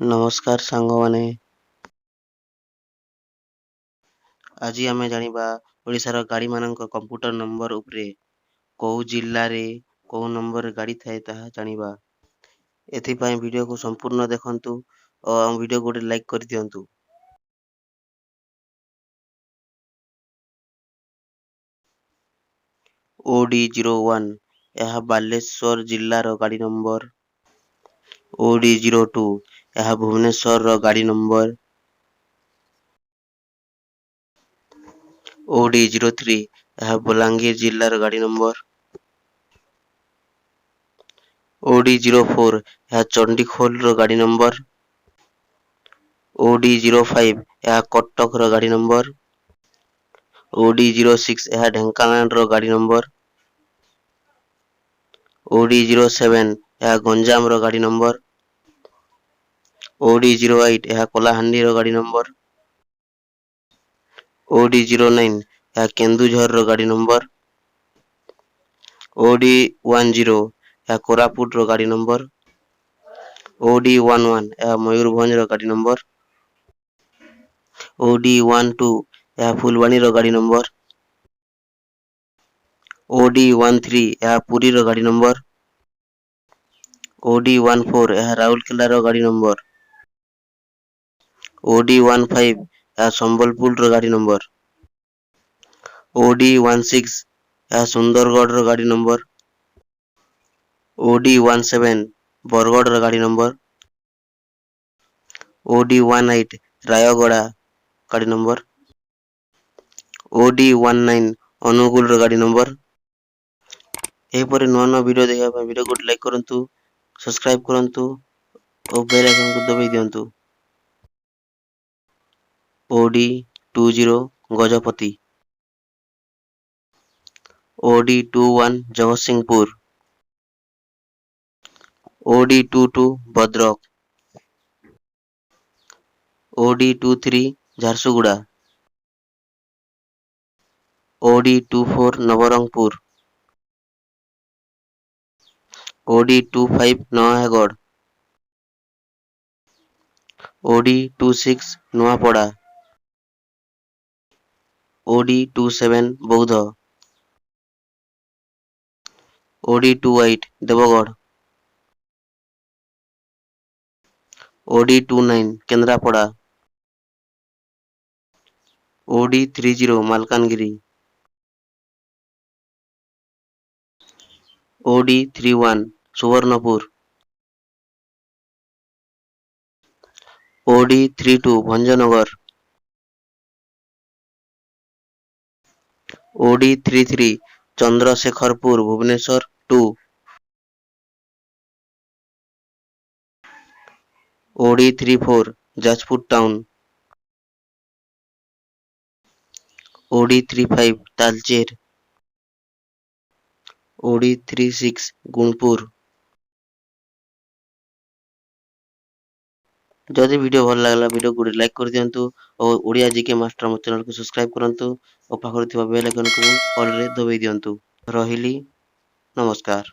नमस्कार सांग माने आज आम जाना ओडिशार गाड़ी मान कंप्यूटर नंबर उपरे कौ जिल्ला रे कौ नंबर गाड़ी थाए ताहा जानिबा। एथिपाई वीडियो को संपूर्ण देखंतु और हम वीडियो को लाइक कर दियंतु। OD01 यह बालेश्वर जिल्लार गाड़ी नंबर। OD02 यह भुवनेश्वर गाड़ी नंबर। OD03 यह बलांगीर जिल्लार गाड़ी नंबर। OD04 यह चंडीखोल गाड़ी नंबर। OD05 यह कटक गाड़ी नंबर। OD06 यह ढेंकानाल गाड़ी नंबर। OD07 यह गंजाम गाड़ी नंबर। OD08 यह कलाहांडी गाड़ी नंबर। OD09 यह केन्दुझर गाड़ी नंबर। OD10 यह कोरापुट गाड़ी नंबर। OD11 यह मयूरभंज गाड़ी नंबर। OD12 यह फुलवाणी गाड़ी नंबर। OD13 यह पुरी गाड़ी नंबर। OD14 यह राउरकेला गाड़ी नंबर। OD15 यह संबलपुर गाड़ी नंबर। OD16 यह सुंदरगढ़ गाड़ी नंबर। OD17 बरगढ़ गाड़ी नंबर। OD18 रायगड़ा गाड़ी नंबर। OD19 अनुगुल गाड़ी नंबर। एपरी नुआ नुआ वीडियो देखा वीडियो को लाइक करंतु, सब्सक्राइब करंतु और बेल आइकन को दबाई दियंतु। OD20 Gajapati. OD21 Jagatsinghpur. OD22 Bhadrak. OD23 Jharsuguda. OD24 Nabarangpur. OD25 Nayagarh. OD26 Nuapada. OD27 Boudh. OD28 Deogarh. OD29 Kendrapara. OD30 Malkangiri. OD31 Subarnapur. OD32 Bhanjanagar. OD33 Chandrasekharpur Bhubaneswar 2। OD34 Jajpur town. OD35 Talcher. OD36 Gunupur. जदि वीडियो भल लागला वीडियो को लाइक कर दियंतु और ओडिया जीके मास्टर मो चैनल को सब्सक्राइब करंतु और पाखरे थिबा बेल आइकन को ऑल रे दबाई दियंतु। रहिली नमस्कार।